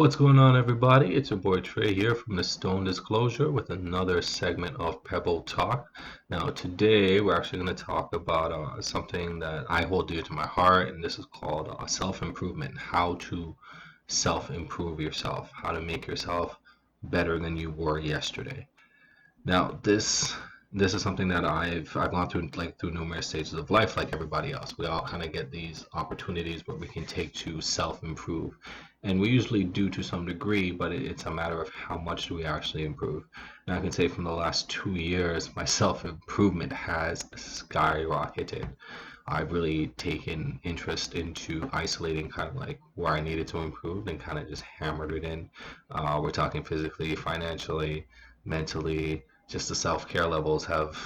What's going on, everybody? It's your boy Trey here from the Stone Disclosure with another segment of Pebble Talk. Now, today we're actually going to talk about something that I hold dear to my heart, and this is called self-improvement. How to self-improve yourself, how to make yourself better than you were yesterday. Now, this is something that I've gone through through numerous stages of life, like everybody else. We all kind of get these opportunities where we can take to self-improve, and we usually do to some degree, but it's a matter of how much do we actually improve. And I can say from the last 2 years, my self-improvement has skyrocketed. I've really taken interest into isolating kind of like where I needed to improve and kind of just hammered it in. We're talking physically, financially, mentally, just the self-care levels have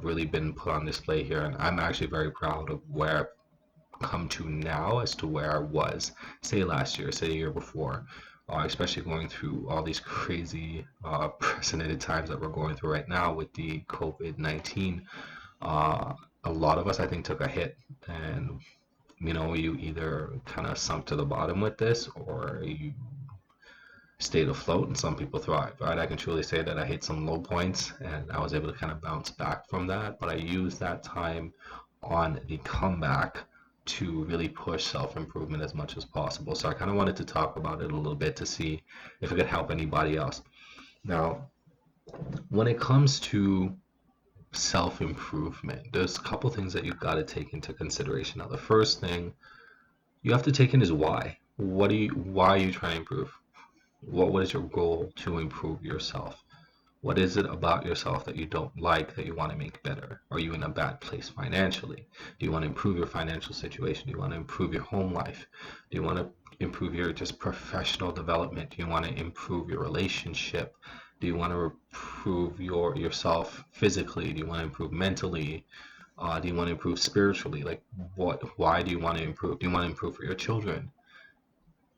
really been put on display here, and I'm actually very proud of where I've come to now as to where I was, say last year, say the year before, especially going through all these crazy precedented times that we're going through right now with the COVID-19. Uh, a lot of us, I think, took a hit, and you either kind of sunk to the bottom with this, or you stayed afloat, and some people thrive, right? I can truly say that I hit some low points and I was able to kind of bounce back from that, but I used that time on the comeback to really push self-improvement as much as possible. So I kind of wanted to talk about it a little bit to see if it could help anybody else. Now, when it comes to self-improvement, there's a couple things that you've got to take into consideration. Now, the first thing you have to take in is why. Why are you trying to improve? What is your goal to improve yourself? What is it about yourself that you don't like that you want to make better? Are you in a bad place financially? Do you want to improve your financial situation? Do you want to improve your home life? Do you want to improve your just professional development? Do you want to improve your relationship? Do you want to improve yourself physically? Do you want to improve mentally? Do you want to improve spiritually? Like why do you want to improve? Do you want to improve for your children?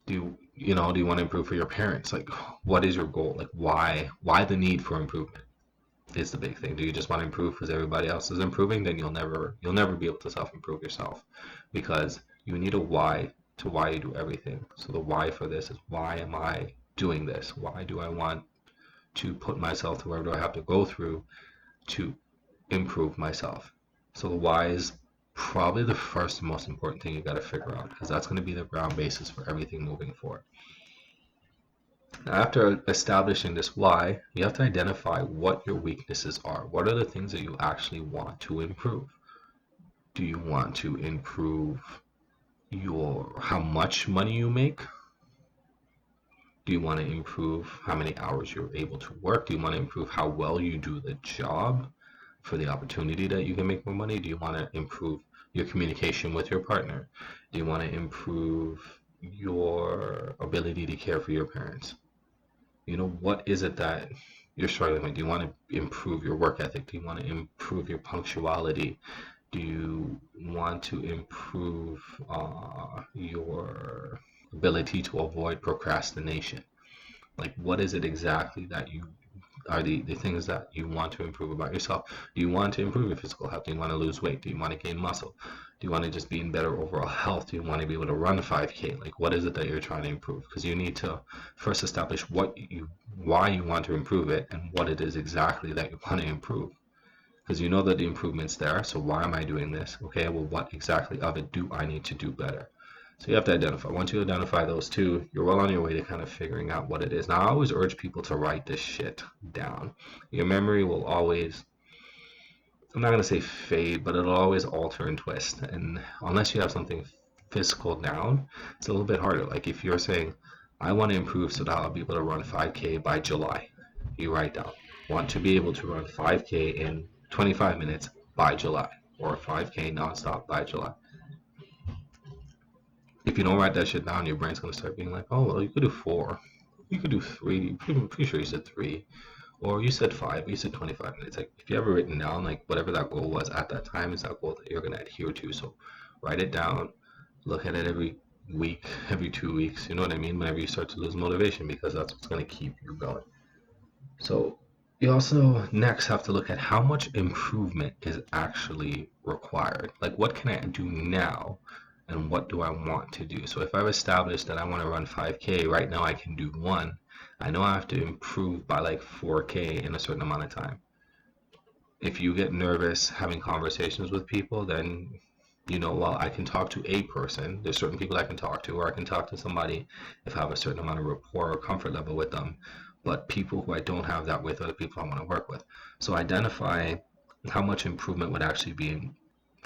Do you want to improve for your parents? Like, what is your goal? Like, why the need for improvement is the big thing. Do you just want to improve because everybody else is improving? Then you'll never be able to self-improve yourself, because you need a why to why you do everything. So the why for this is, why am I doing this? Why do I want to put myself through whatever I have to go through to improve myself? So the why is probably the first and most important thing you got to figure out, because that's going to be the ground basis for everything moving forward. Now, after establishing this why, you have to identify what your weaknesses are. What are the things that you actually want to improve? Do you want to improve how much money you make? Do you want to improve how many hours you're able to work? Do you want to improve how well you do the job for the opportunity that you can make more money? Do you want to improve your communication with your partner? Do you want to improve your ability to care for your parents? What is it that you're struggling with? Do you want to improve your work ethic? Do you want to improve your punctuality? Do you want to improve your ability to avoid procrastination? Like, what is it exactly that you are the things that you want to improve about yourself? Do you want to improve your physical health? Do you want to lose weight? Do you want to gain muscle? Do you want to just be in better overall health? Do you want to be able to run 5K? Like, what is it that you're trying to improve? Because you need to first establish why you want to improve it, and what it is exactly that you want to improve. Because you know that the improvement's there, so why am I doing this? Okay, well, what exactly of it do I need to do better? So you have to identify. Once you identify those two, you're well on your way to kind of figuring out what it is. Now, I always urge people to write this shit down. Your memory will always, I'm not going to say fade, but it'll always alter and twist. And unless you have something physical down, it's a little bit harder. Like if you're saying, I want to improve so that I'll be able to run 5K by July. You write down, want to be able to run 5K in 25 minutes by July, or 5K nonstop by July. If you don't write that shit down, your brain's gonna start being like, oh, well, you could do 4, you could do 3. I'm pretty sure you said 3, or you said 5, you said 25 minutes. Like, if you ever written down like whatever that goal was at that time is that goal that you're gonna adhere to. So write it down, look at it every week, every 2 weeks. You know what I mean? Whenever you start to lose motivation, because that's what's gonna keep you going. So you also next have to look at how much improvement is actually required. Like, what can I do now and what do I want to do. So if I've established that I want to run 5K, right now I can do one. I know I have to improve by like 4K in a certain amount of time. If you get nervous having conversations with people, then well, I can talk to a person. There's certain people I can talk to, or I can talk to somebody if I have a certain amount of rapport or comfort level with them. But people who I don't have that with are the people I want to work with. So identify how much improvement would actually be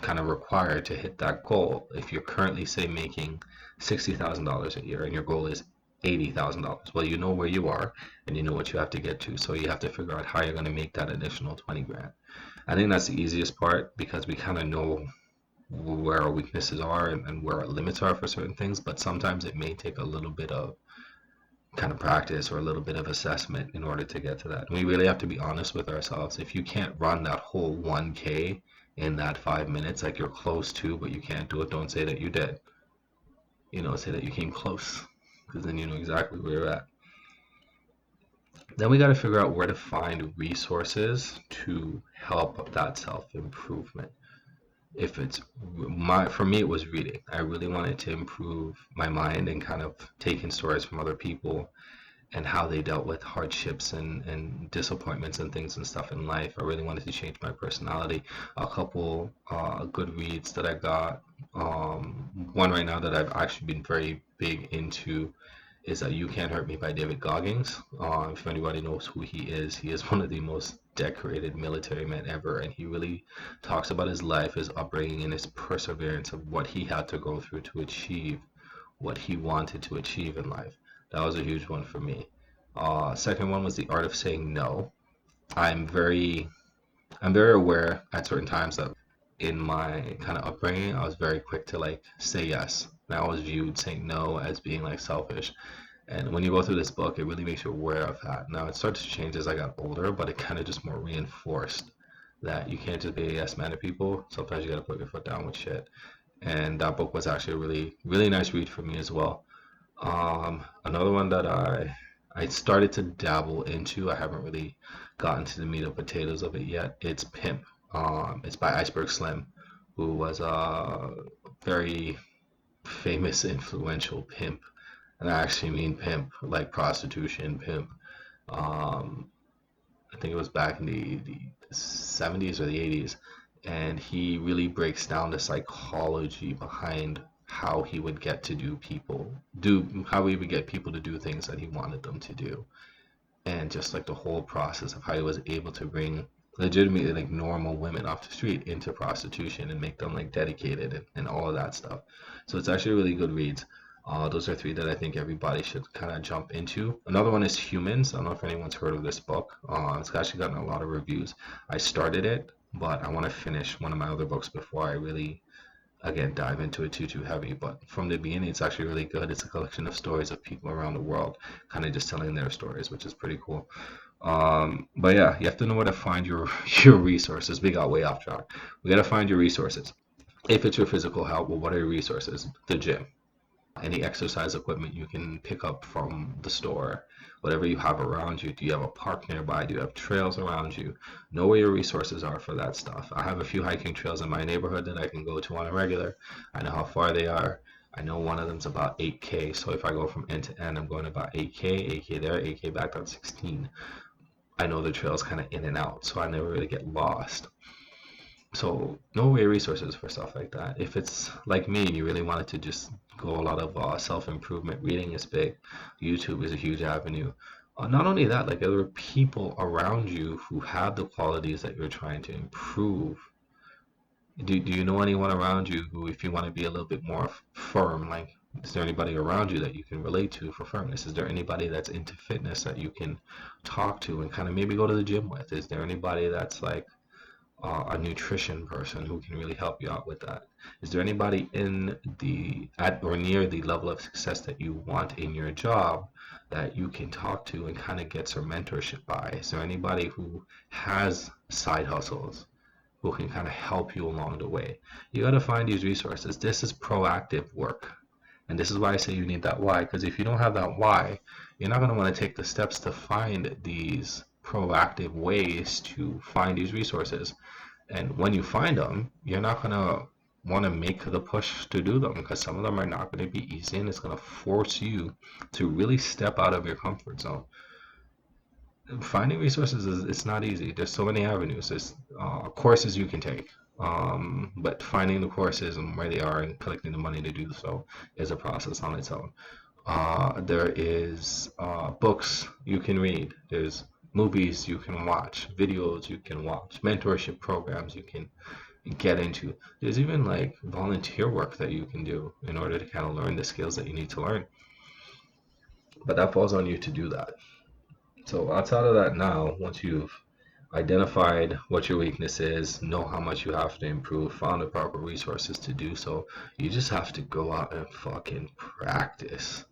kind of required to hit that goal. If you're currently, say, making $60,000 a year and your goal is $80,000, well, you know where you are and you know what you have to get to. So you have to figure out how you're going to make that additional 20 grand. I think that's the easiest part because we kind of know where our weaknesses are and where our limits are for certain things, but sometimes it may take a little bit of kind of practice or a little bit of assessment in order to get to that. And we really have to be honest with ourselves. If you can't run that whole 1K in that 5 minutes, like you're close to, but you can't do it, don't say that you did. Say that you came close, because then you know exactly where you're at. Then we got to figure out where to find resources to help that self-improvement. If it's for me, it was reading. I really wanted to improve my mind and kind of taking stories from other people and how they dealt with hardships and disappointments and things and stuff in life. I really wanted to change my personality. A couple good reads that I got. One right now that I've actually been very big into is You Can't Hurt Me by David Goggins. If anybody knows who he is one of the most decorated military men ever, and he really talks about his life, his upbringing, and his perseverance of what he had to go through to achieve what he wanted to achieve in life. That was a huge one for me. Second one was The Art of Saying No. I'm very aware at certain times that in my kind of upbringing, I was very quick to like say yes. And I always viewed saying no as being like selfish. And when you go through this book, it really makes you aware of that. Now it started to change as I got older, but it kind of just more reinforced that you can't just be a yes man to people. Sometimes you got to put your foot down with shit. And that book was actually a really, really nice read for me as well. Another one that I started to dabble into, I haven't really gotten to the meat and potatoes of it yet. It's Pimp. It's by Iceberg Slim, who was a very famous, influential pimp. And I actually mean pimp, like prostitution pimp. Um, I think it was back in the 70s or the 80s. And he really breaks down the psychology behind how he would get to how he would get people to do things that he wanted them to do. And just like the whole process of how he was able to bring legitimately like normal women off the street into prostitution and make them like dedicated and all of that stuff. So it's actually really good reads. Those are three that I think everybody should kind of jump into. Another one is Humans. I don't know if anyone's heard of this book. It's actually gotten a lot of reviews. I started it, but I want to finish one of my other books before I really, again, dive into it too heavy. But from the beginning, it's actually really good. It's a collection of stories of people around the world, kind of just telling their stories, which is pretty cool. But yeah, you have to know where to find your resources. We got way off track. We got to find your resources. If it's your physical health, well, what are your resources? The gym. Any exercise equipment you can pick up from the store, whatever you have around you. Do you have a park nearby? Do you have trails around you? Know where your resources are for that stuff. I have a few hiking trails in my neighborhood that I can go to on a regular. I know how far they are. I know one of them's about 8K, so if I go from end to end, I'm going about 8K there, 8K back, that's 16. I know the trails kind of in and out, so I never really get lost. So know where your resources for stuff like that. If it's like me, you really wanted to just go a lot of self-improvement, reading is big. YouTube is a huge avenue. Not only that, like other people around you who have the qualities that you're trying to improve. Do you know anyone around you who, if you want to be a little bit more firm, like is there anybody around you that you can relate to for firmness? Is there anybody that's into fitness that you can talk to and kind of maybe go to the gym with? Is there anybody that's like a nutrition person who can really help you out with that? Is there anybody at or near the level of success that you want in your job that you can talk to and kind of get some mentorship by? Is there anybody who has side hustles who can kind of help you along the way? You got to find these resources. This is proactive work. And this is why I say you need that why, because if you don't have that why, you're not going to want to take the steps to find these proactive ways to find these resources. And when you find them, you're not going to want to make the push to do them, because some of them are not going to be easy, and it's going to force you to really step out of your comfort zone. Finding resources is it's not easy. There's so many avenues. There's courses you can take, but finding the courses and where they are and collecting the money to do so is a process on its own. There is books you can read. There's movies you can watch, videos you can watch, mentorship programs you can get into. There's even like volunteer work that you can do in order to kind of learn the skills that you need to learn. But that falls on you to do that. So outside of that, now, once you've identified what your weakness is, know how much you have to improve, found the proper resources to do so, you just have to go out and fucking practice.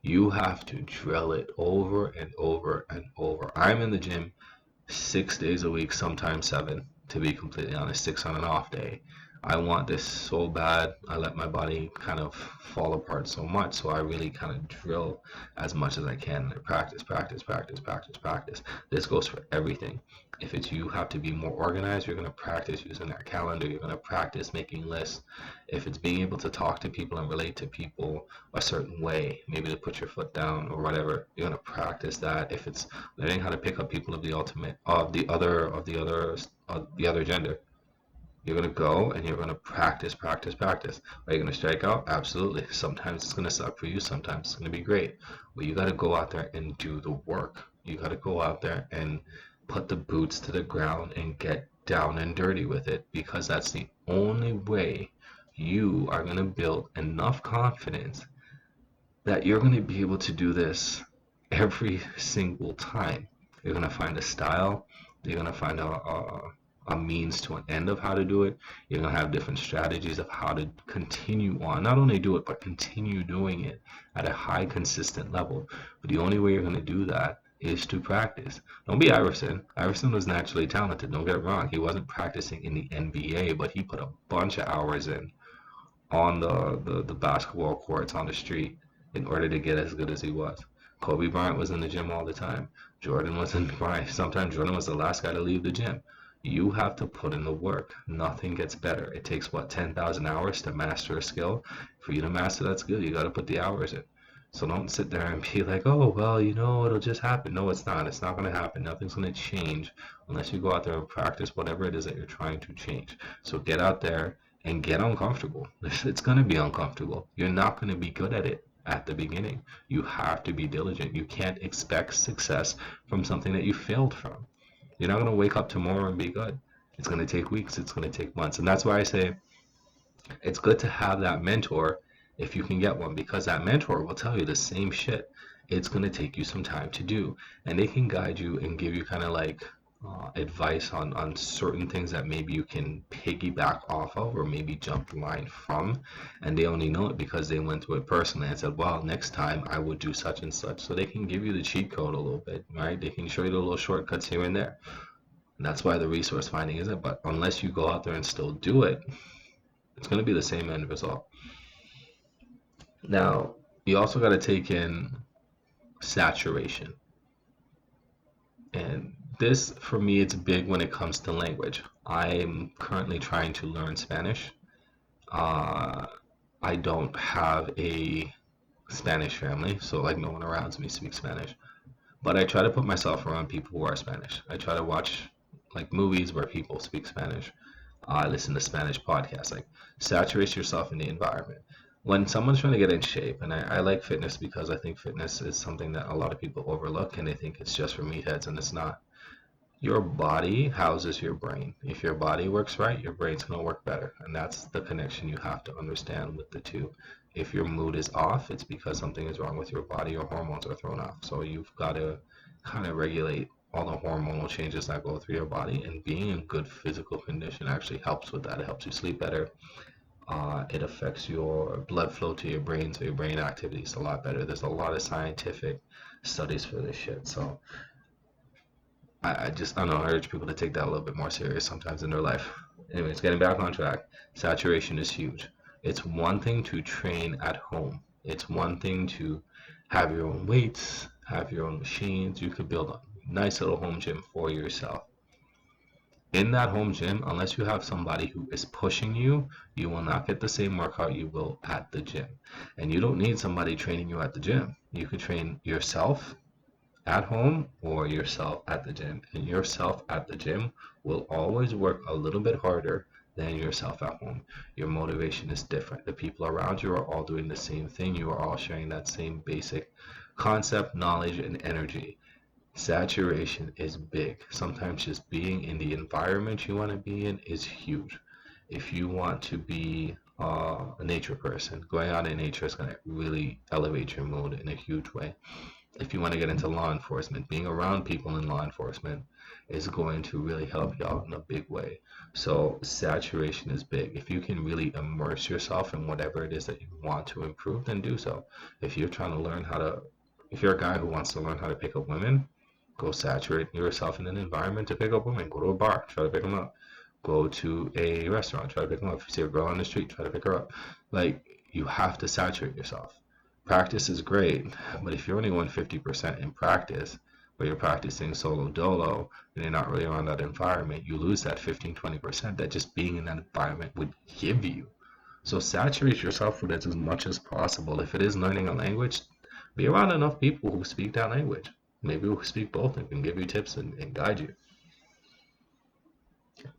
You have to drill it over and over and over. I'm in the gym 6 days a week, sometimes seven, to be completely honest, six on an off day. I want this so bad. I let my body kind of fall apart so much, so I really kind of drill as much as I can. Practice, practice, practice, practice, practice. This goes for everything. If it's you have to be more organized, you're going to practice using that calendar. You're going to practice making lists. If it's being able to talk to people and relate to people a certain way, maybe to put your foot down or whatever, you're going to practice that. If it's learning how to pick up people of the ultimate of the other gender, you're going to go and you're going to practice, practice, practice. Are you going to strike out? Absolutely. Sometimes it's going to suck for you. Sometimes it's going to be great. But you got to go out there and do the work. You got to go out there and put the boots to the ground and get down and dirty with it, because that's the only way you are going to build enough confidence that you're going to be able to do this every single time. You're going to find a style. You're going to find a means to an end of how to do it. You're going to have different strategies of how to continue on. Not only do it, but continue doing it at a high, consistent level. But the only way you're going to do that is to practice. Don't be Iverson. Iverson was naturally talented. Don't get it wrong. He wasn't practicing in the NBA, but he put a bunch of hours in on the basketball courts on the street in order to get as good as he was. Kobe Bryant was in the gym all the time. Jordan was in Bryant. Sometimes Jordan was the last guy to leave the gym. You have to put in the work. Nothing gets better. It takes what, 10,000 hours to master a skill? For you to master that skill, you got to put the hours in. So don't sit there and be like, oh, well, it'll just happen. No, it's not. It's not going to happen. Nothing's going to change unless you go out there and practice whatever it is that you're trying to change. So get out there and get uncomfortable. It's going to be uncomfortable. You're not going to be good at it at the beginning. You have to be diligent. You can't expect success from something that you failed from. You're not going to wake up tomorrow and be good. It's going to take weeks. It's going to take months. And that's why I say it's good to have that mentor if you can get one, because that mentor will tell you the same shit. It's going to take you some time to do. And they can guide you and give you kind of like advice on certain things that maybe you can piggyback off of or maybe jump the line from, and they only know it because they went through it personally and said, well, next time I would do such and such. So they can give you the cheat code a little bit, right? They can show you the little shortcuts here and there. And that's why the resource finding is it. But unless you go out there and still do it, it's going to be the same end result. Now, you also got to take in saturation. And this, for me, it's big when it comes to language. I'm currently trying to learn Spanish. Uh, I don't have a Spanish family, so like no one around me speaks Spanish. But I try to put myself around people who are Spanish. I try to watch like movies where people speak Spanish. I listen to Spanish podcasts. Like saturate yourself in the environment. When someone's trying to get in shape, and I like fitness because I think fitness is something that a lot of people overlook and they think it's just for meatheads, and it's not. Your body houses your brain. If your body works right, your brain's going to work better. And that's the connection you have to understand with the two. If your mood is off, it's because something is wrong with your body. Your hormones are thrown off. So you've got to kind of regulate all the hormonal changes that go through your body. And being in good physical condition actually helps with that. It helps you sleep better. It affects your blood flow to your brain, so your brain activity is a lot better. There's a lot of scientific studies for this shit. So I don't know, I urge people to take that a little bit more serious sometimes in their life. Anyways, getting back on track, saturation is huge. It's one thing to train at home. It's one thing to have your own weights, have your own machines. You could build a nice little home gym for yourself. In that home gym, unless you have somebody who is pushing you, you will not get the same workout you will at the gym. And you don't need somebody training you at the gym. You could train yourself at home or yourself at the gym. And yourself at the gym will always work a little bit harder than yourself at home. Your motivation is different. The people around you are all doing the same thing. You are all sharing that same basic concept, knowledge, and energy. Saturation is big. Sometimes just being in the environment you want to be in is huge. If you want to be a nature person, going out in nature is going to really elevate your mood in a huge way. If you want to get into law enforcement, being around people in law enforcement is going to really help you out in a big way. So saturation is big. If you can really immerse yourself in whatever it is that you want to improve, then do so. If you're trying to learn how to, if you're a guy who wants to learn how to pick up women, go saturate yourself in an environment to pick up women. Go to a bar, try to pick them up. Go to a restaurant, try to pick them up. If you see a girl on the street, try to pick her up. Like, you have to saturate yourself. Practice is great, but if you're only 150% in practice, where you're practicing solo dolo and you're not really around that environment, you lose that 15-20% that just being in that environment would give you. So saturate yourself with it as much as possible. If it is learning a language, be around enough people who speak that language. Maybe who speak both and can give you tips and guide you.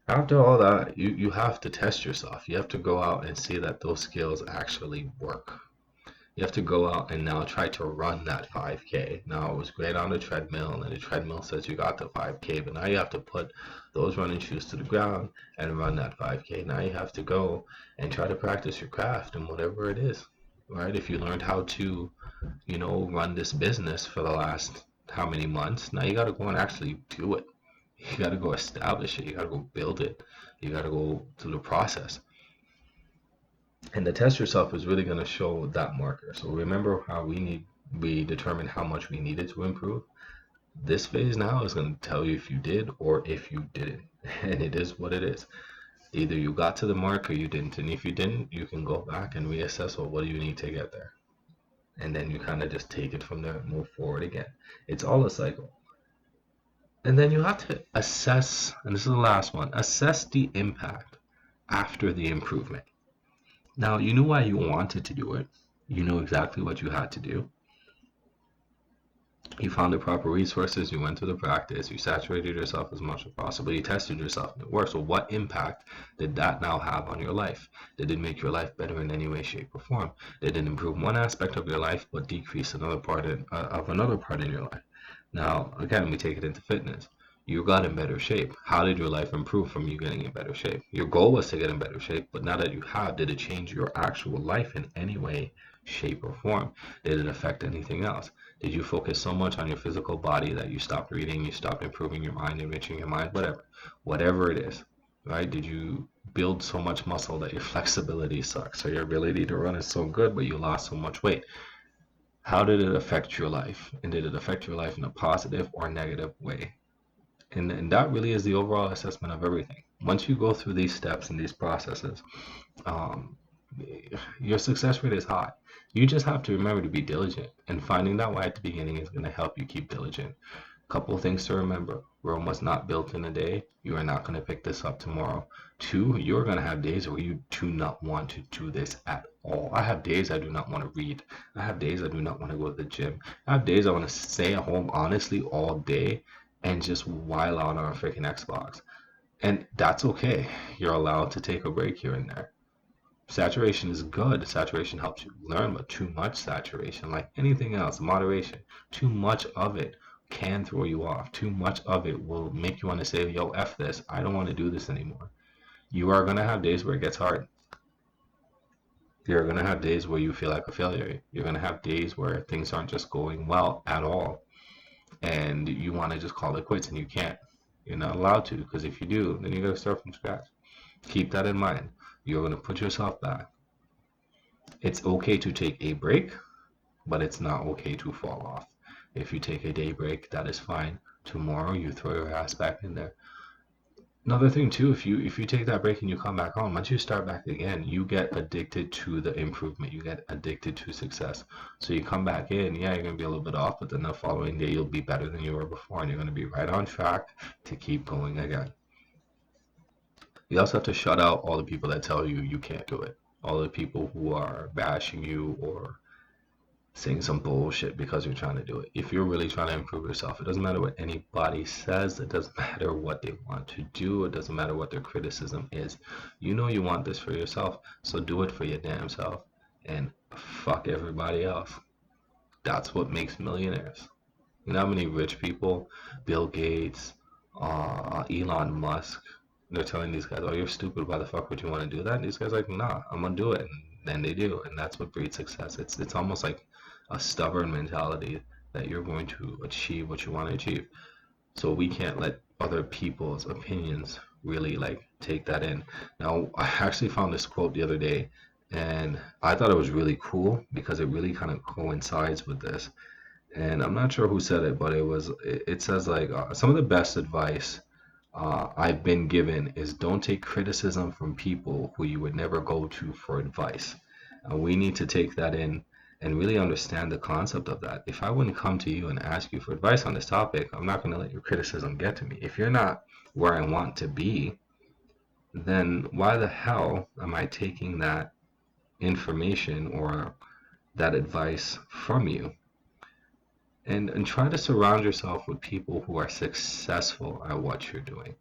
After all that, you have to test yourself. You have to go out and see that those skills actually work. You have to go out and now try to run that 5K. Now, it was great on the treadmill, and the treadmill says you got the 5K, but now you have to put those running shoes to the ground and run that 5K. Now you have to go and try to practice your craft and whatever it is, right? If you learned how to, run this business for the last how many months, now you got to go and actually do it. You got to go establish it. You got to go build it. You got to go through the process. And the test yourself is really going to show that marker. So remember how we determined how much we needed to improve. This phase now is going to tell you if you did or if you didn't. And it is what it is. Either you got to the mark or you didn't. And if you didn't, you can go back and reassess, well, what do you need to get there? And then you kind of just take it from there and move forward again. It's all a cycle. And then you have to assess, and this is the last one, assess the impact after the improvement. Now, you knew why you wanted to do it. You knew exactly what you had to do. You found the proper resources. You went through the practice. You saturated yourself as much as possible. You tested yourself and it worked. So what impact did that now have on your life? Did it make your life better in any way, shape, or form? Did it improve one aspect of your life but decrease another part of another part in your life? Now, again, we take it into fitness. You got in better shape. How did your life improve from you getting in better shape? Your goal was to get in better shape, but now that you have, did it change your actual life in any way, shape, or form? Did it affect anything else? Did you focus so much on your physical body that you stopped reading, you stopped improving your mind, enriching your mind, whatever it is, right? Did you build so much muscle that your flexibility sucks, or your ability to run is so good, but you lost so much weight? How did it affect your life? And did it affect your life in a positive or negative way? And that really is the overall assessment of everything. Once you go through these steps and these processes, um, your success rate is high. You just have to remember to be diligent, and finding that why at the beginning is going to help you keep diligent. Couple of things to remember. Rome was not built in a day. You are not going to pick this up tomorrow. Two, you're going to have days where you do not want to do this at all. I have days I do not want to read. I have days I do not want to go to the gym. I have days I want to stay at home honestly all day and just while out on a freaking Xbox. And that's okay. You're allowed to take a break here and there. Saturation is good. Saturation helps you learn, but too much saturation, like anything else, moderation, too much of it can throw you off. Too much of it will make you want to say, yo, F this. I don't want to do this anymore. You are going to have days where it gets hard. You're going to have days where you feel like a failure. You're going to have days where things aren't just going well at all. And you want to just call it quits and you can't. You're not allowed to, because if you do, then you got to start from scratch. Keep that in mind. You're going to put yourself back. It's okay to take a break, but it's not okay to fall off. If you take a day break, that is fine. Tomorrow you throw your ass back in there. Another thing too, if you take that break and you come back on, once you start back again, you get addicted to the improvement. You get addicted to success. So you come back in, yeah, you're gonna be a little bit off, but then the following day you'll be better than you were before, and you're gonna be right on track to keep going again. You also have to shut out all the people that tell you you can't do it. All the people who are bashing you or saying some bullshit because you're trying to do it. If you're really trying to improve yourself, it doesn't matter what anybody says. It doesn't matter what they want to do. It doesn't matter what their criticism is. You know you want this for yourself, so do it for your damn self and fuck everybody else. That's what makes millionaires. You know how many rich people, Bill Gates, Elon Musk, they're telling these guys, "Oh, you're stupid. Why the fuck would you want to do that?" And these guys are like, "Nah, I'm gonna do it." And then they do, and that's what breeds success. It's almost like a stubborn mentality that you're going to achieve what you want to achieve. So we can't let other people's opinions really like take that in. Now, I actually found this quote the other day, and I thought it was really cool because it really kind of coincides with this. And I'm not sure who said it, but it says like some of the best advice I've been given is don't take criticism from people who you would never go to for advice. We need to take that in and really understand the concept of that. If I wouldn't come to you and ask you for advice on this topic, I'm not going to let your criticism get to me. If you're not where I want to be, then why the hell am I taking that information or that advice from you? And try to surround yourself with people who are successful at what you're doing.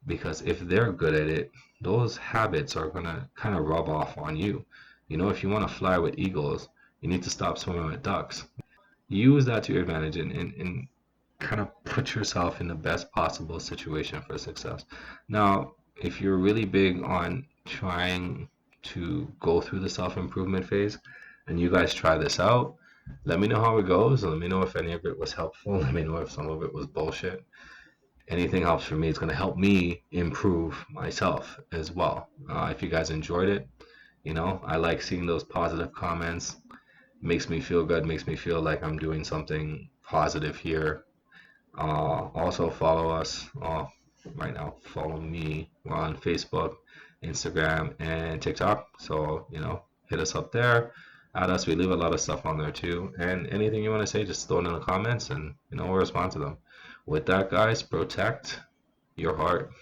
Because if they're good at it, those habits are going to kind of rub off on you. You know, if you want to fly with eagles, you need to stop swimming with ducks. Use that to your advantage and kind of put yourself in the best possible situation for success. Now, if you're really big on trying to go through the self-improvement phase and you guys try this out, let me know how it goes. Let me know if any of it was helpful. Let me know if some of it was bullshit. Anything helps for me. It's going to help me improve myself as well. If you guys enjoyed it, you know, I like seeing those positive comments. Makes me feel good, makes me feel like I'm doing something positive here. Also follow us right now. Follow me. We're on Facebook, Instagram, and TikTok. So, you know, hit us up there. Add us. We leave a lot of stuff on there too. And anything you want to say, just throw it in the comments and, you know, we'll respond to them. With that, guys, protect your heart.